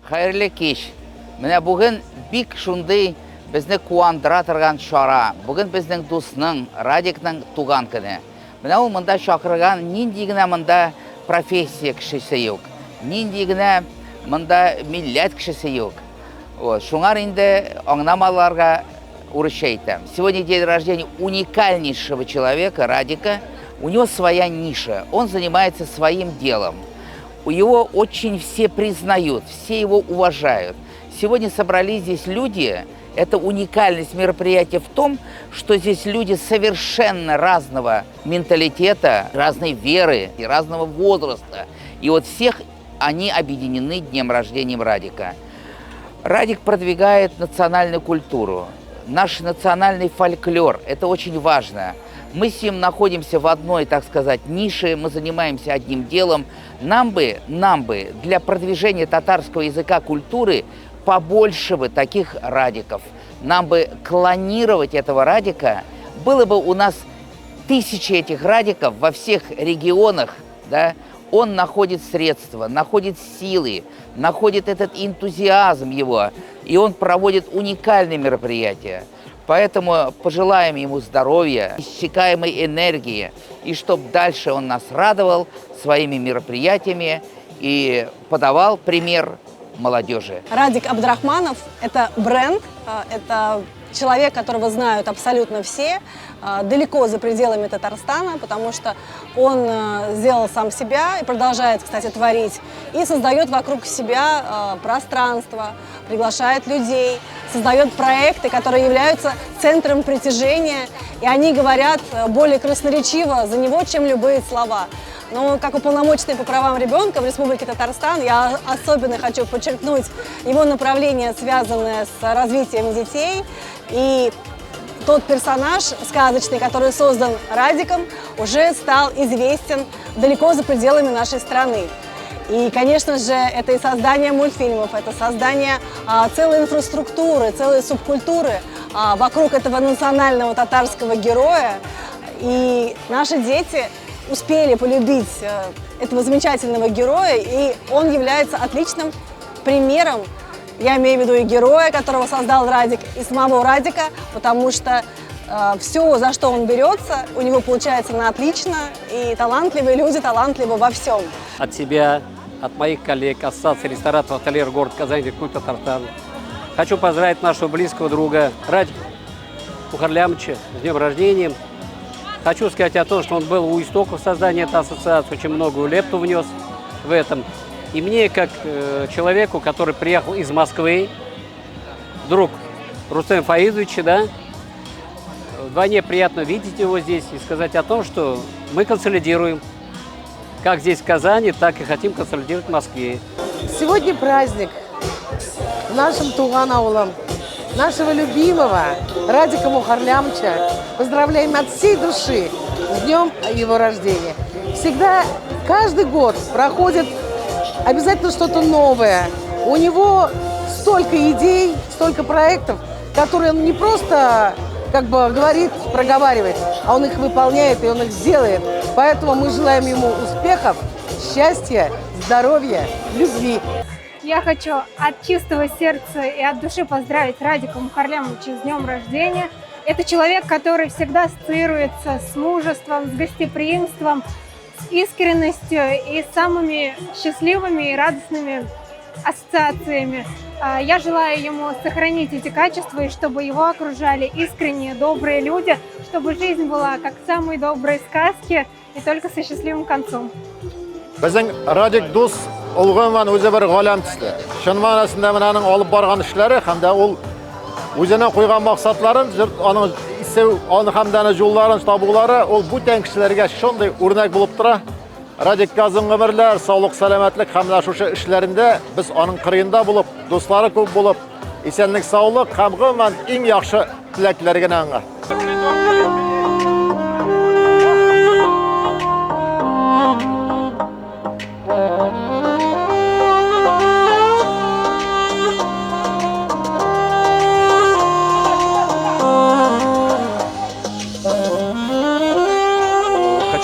Хайырлы кич. Менә бүген бик шундый безне куандыра торган чара. Бүген безнең дусның, Радикның туган көне. Менә ул монда чакырган нинди генә монда профессия кешесе юк. Нинди генә монда милләт кешесе юк. Шуңар инде аңламаларга урысча әйтәм. Сегодня день рождения уникальнейшего человека, Радика. У него своя ниша. Он занимается своим делом. Его очень все признают, все его уважают. Сегодня собрались здесь люди. Это уникальность мероприятия в том, что здесь люди совершенно разного менталитета, разной веры и разного возраста. И вот всех они объединены днем рождения Радика. Радик продвигает национальную культуру, наш национальный фольклор. Это очень важно. Мы с ним находимся в одной, так сказать, нише, мы занимаемся одним делом. Нам бы для продвижения татарского языка, культуры побольше бы таких радиков. Нам бы клонировать этого радика. Было бы у нас тысячи этих радиков во всех регионах, да? Он находит средства, находит силы, находит этот энтузиазм его, и он проводит уникальные мероприятия. Поэтому пожелаем ему здоровья, иссякаемой энергии, и чтобы дальше он нас радовал своими мероприятиями и подавал пример молодежи. Радик Абдрахманов – это бренд, это человек, которого знают абсолютно все, далеко за пределами Татарстана, потому что он сделал сам себя и продолжает, кстати, творить, и создает вокруг себя пространство, приглашает людей, создает проекты, которые являются центром притяжения, и они говорят более красноречиво за него, чем любые слова. Но как уполномоченный по правам ребенка в Республике Татарстан я особенно хочу подчеркнуть его направление, связанное с развитием детей. И тот персонаж сказочный, который создан Радиком, уже стал известен далеко за пределами нашей страны. И, конечно же, это и создание мультфильмов, это создание целой инфраструктуры, целой субкультуры вокруг этого национального татарского героя. И наши дети успели полюбить этого замечательного героя, и он является отличным примером, я имею в виду и героя, которого создал Радик, и самого Радика, потому что все, за что он берется, у него получается на отлично, и талантливые люди талантливы во всем. От себя, от моих коллег, Ассоциации рестораторов «Талер», город Казань, Республика Татарстан, хочу поздравить нашего близкого друга Радика Мухарлямовича с днем рождения. Хочу сказать о том, что он был у истоков создания этой ассоциации, очень многую лепту внес в этом. И мне, как человеку, который приехал из Москвы, друг Рустема Фаизовича, да, вдвойне приятно видеть его здесь и сказать о том, что мы консолидируем как здесь в Казани, так и хотим консолидировать в Москве. Сегодня праздник в нашем Туган аулом. Нашего любимого Радика Мухарлямовича поздравляем от всей души с днем его рождения. Всегда, каждый год проходит обязательно что-то новое. У него столько идей, столько проектов, которые он не просто как бы говорит, проговаривает, а он их выполняет и он их делает. Поэтому мы желаем ему успехов, счастья, здоровья, любви. Я хочу от чистого сердца и от души поздравить Радика Мухарлямовича с днем рождения. Это человек, который всегда ассоциируется с мужеством, с гостеприимством, с искренностью и самыми счастливыми и радостными ассоциациями. Я желаю ему сохранить эти качества, и чтобы его окружали искренние, добрые люди, чтобы жизнь была как в самой доброй сказке и только со счастливым концом. Радик дус Олган o'zi bir g'olam tushdi. Shu ma'nosida mening olib borgan ishlari hamda u o'zining qo'ygan maqsadlari, onun hamda yo'llarini tobuqlari u bu kishilarga shunday o'rnak bo'lib tura. Radik uzun ömürler, sağlık, selametlik hamda shu ishlarida biz onun qiriyinda bo'lib, do'stlari ko'p bo'lib, esenlik, sağlık, qamg'in va eng yaxshi tilaklarga nanga.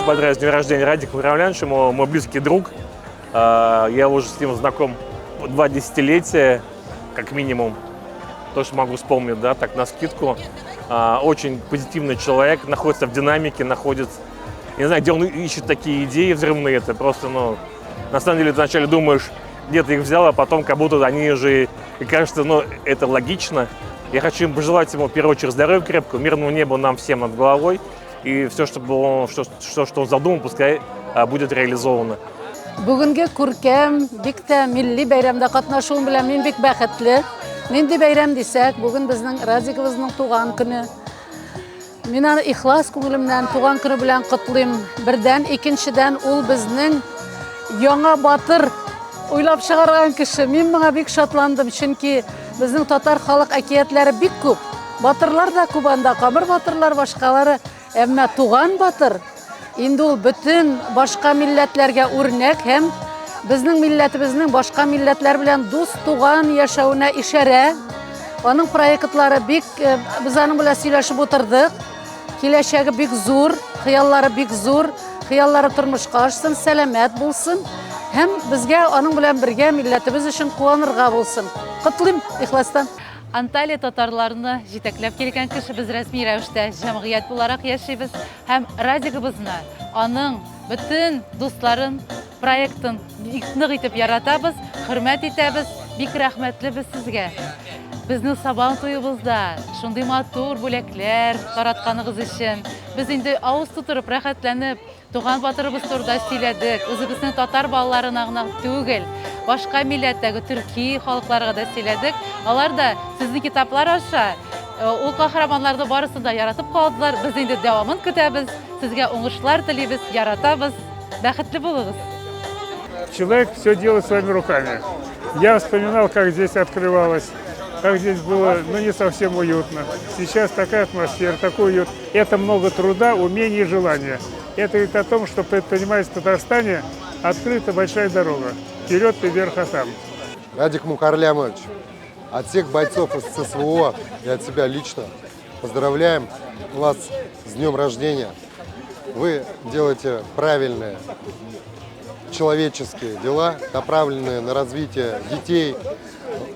Поздравить с днем рождения Радика Мухарлямовича, мой близкий друг. Я уже с ним знаком 2 десятилетия, как минимум. То, что могу вспомнить, да, так навскидку. Очень позитивный человек, находится в динамике, находится... Я не знаю, где он ищет такие идеи взрывные. Это просто, ну, на самом деле, ты вначале думаешь, где ты их взял, а потом как будто они уже... И кажется, ну, это логично. Я хочу им пожелать ему, в первую очередь, здоровья крепкого, мирного неба нам всем над головой. И все, что он задумал, пускай будет реализовано. Бүгінгі көркем, бик тә милли бәйрәмдә катнашуым белән мин бик бәхетле. Нинди бәйрәм дисәк, бүген безнең Радиковызның туган көне. Мин аны ихлас күңелемнән туган көне белән котлыйм. Бердән, икенчедән, ул безнең яңа батыр уйлап чыгарган кеше. Мин моңа бик шатландым, чөнки безнең татар халык әкиятләре бик күп. Батырлар да күп анда, камыр батырлар башкалары, әмма туган батыр инде ул бөтен башка милләтләргә үрнәк һәм безнең милләтебезнең башка милләтләр белән дус туган яшәүенә ишарә. Аның проектлары бик, без аның белән сөйләшеп утырдык. Киләчәге бик зур, хыяллары бик зур, хыяллары тормышка ашсын, сәламәт булсын һәм безгә аның белән бергә милләтебез өчен куанырга булсын. Котлыйм ихластан. Анталия татарларны җитәкләп килгән кеше без рәсми рәвештә җәмгыять буларак яшибез һәм Радиковызны, аның бөтен дусларын, проектын нык итеп яратабыз, хөрмәт итәбез, бик рәхмәтлебез сезгә. Безнең Сабан туебызда шундый матур бүләкләр таратканыгыз өчен без инде авыз тутырып рәхәтләнеп туган батырыбыз турында сөйләдек. Үзебезнең татар балаларына гына түгел, башка милләттәге төрки халыкларга да сөйләдек. Алар да сезнең китаплар аша ул каһарманнарны барысын да яратып калдылар. Без инде дәвамын көтәбез. Сезгә уңышлар телибез, яратабыз. Бәхетле булыгыз. Человек все делает своими руками. Я вспоминал, как здесь открывалось, как здесь было, ну, не совсем уютно. Сейчас такая атмосфера, такой уют. Это много труда, умений и желания. Это говорит о том, что предпринимательство в Татарстане открыта большая дорога. Вперед и вверх, а там. Радик Мухарлямович, от всех бойцов из ССВО и от себя лично поздравляем вас с днем рождения. Вы делаете правильные человеческие дела, направленные на развитие детей,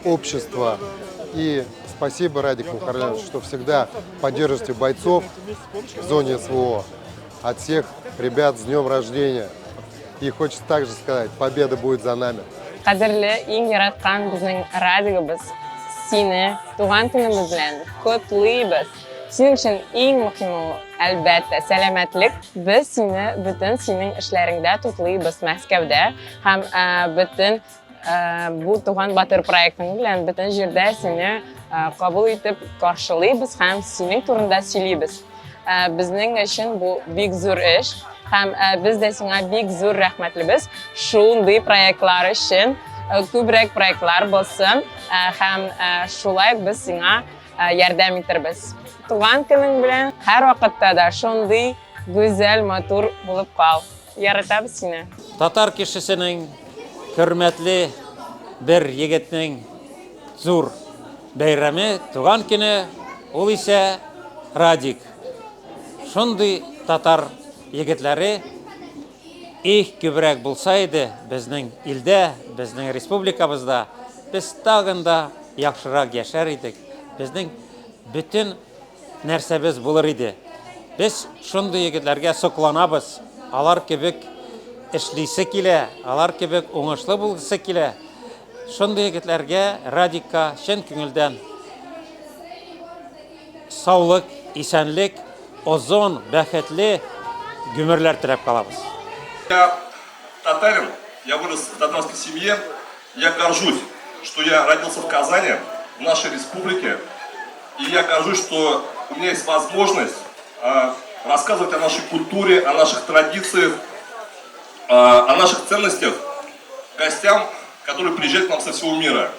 общества. И спасибо, Радик Мухарлямович, что всегда поддерживаете бойцов в зоне СВО. От всех ребят с днем рождения. И хочется также сказать, победа будет за нами. Кадерле иң яраткан безнең Радигыбыз, сине туган көнебез белән котлыйбыз. Синең өчен иң мөһиме әлбәттә сәламәтлек. Без сине бөтен синең эшләреңдә тутлыйбыз Мәскәүдә һәм бөтен бу туган батыр проектың белән бөтен җирдә сине кабул итеп каршылыйбыз һәм синең турында сөйлибез. Безнең өчен бу бик зур эш. Һәм без дә сиңа бик зур рәхмәтлебез. Шундый проектлар өчен күбрәк проектлар булсын һәм шулай без сиңа ярдәм итәрбез. Туган көнең белән һәр вакытта да шундый гүзәл, матур булып кал. Яратабыз сине. Татар кешесенең хөрмәтле бер егетнең зур бәйрәме, туган көне, ул исә Радик. Шундый татар егетләре их күбрәк булса иде безнең илдә, безнең республикабызда, без тагын да яхшырак яшәр идек. Безнең бөтен нәрсәбез булыр иде. Без шундый егетләргә сокланабыз. Алар кебек эшлисе килә, алар кебек уңышлы булгысы килә. Шундый егетләргә Радикка чын күңелдән саулык, исәнлек, озон, бәхетле гүмерләр теләп калабыз. Я татарин, я вырос в татарской семье. Я горжусь, что я родился в Казани, в нашей республике. И я горжусь, что у меня есть возможность рассказывать о нашей культуре, о наших традициях, о наших ценностях гостям, которые приезжают к нам со всего мира.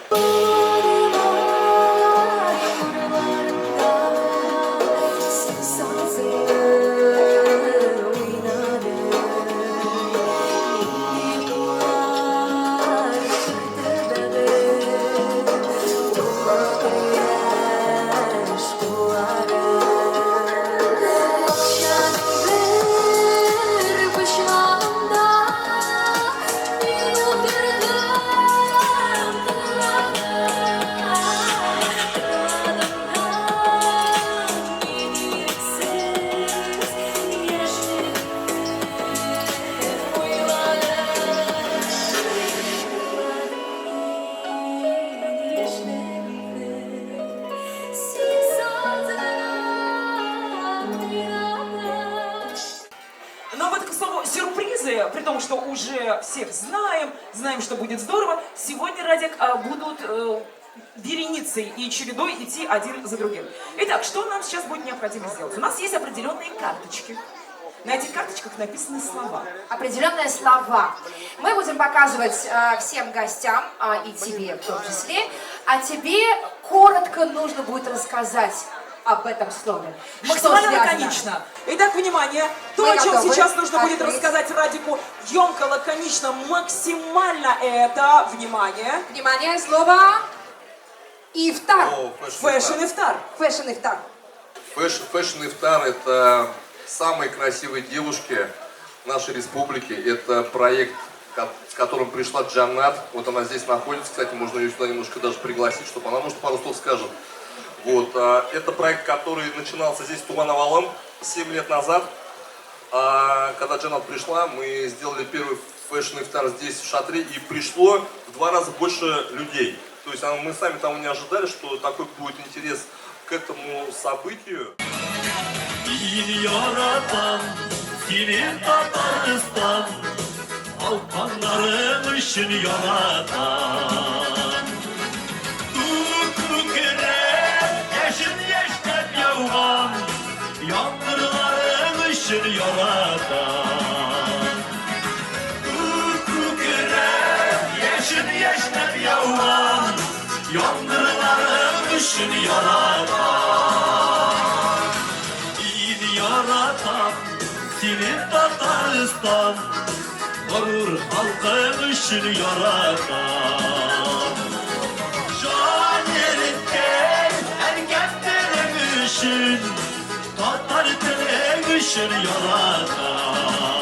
при том, что уже всех знаем, что будет здорово, сегодня, Радик, будут вереницей и чередой идти один за другим. Итак, что нам сейчас будет необходимо сделать? У нас есть определенные карточки. На этих карточках написаны слова. Определенные слова. Мы будем показывать всем гостям, и тебе в том числе, а тебе коротко нужно будет рассказать об этом слове. Максимально лаконично. Итак, внимание. То, о чем сейчас нужно будет рассказать Радику, емко, лаконично, максимально это, внимание. Внимание, слово ифтар. Фэшн-ифтар. Фэшн-ифтар. Фэшн-ифтар – это самые красивые девушки нашей республики. Это проект, с которым пришла Джаннат. Вот она здесь находится. Кстати, можно ее сюда немножко даже пригласить, чтобы она, может, пару слов скажет. Вот. Это проект, который начинался здесь, в Туган-Авалым, 7 лет назад. Когда Джаннат пришла, мы сделали первый фэшн-ифтар здесь, в шатре, и пришло в 2 раза больше людей. То есть мы сами того не ожидали, что такой будет интерес к этому событию. Yaratan, senin Tataristan, Alpanların ışın yaratan. Kukukere, yaşın yaşlar yavgan, Yandırların ışın yaratan. Kukukere, yaşın yaşlar yavgan, Yandırların ışın yaratan. Yaratan, senin Tataristan, gurur halkın için yaratan. Can yerinde ergenlerin için, Tatar dilin için yaratan.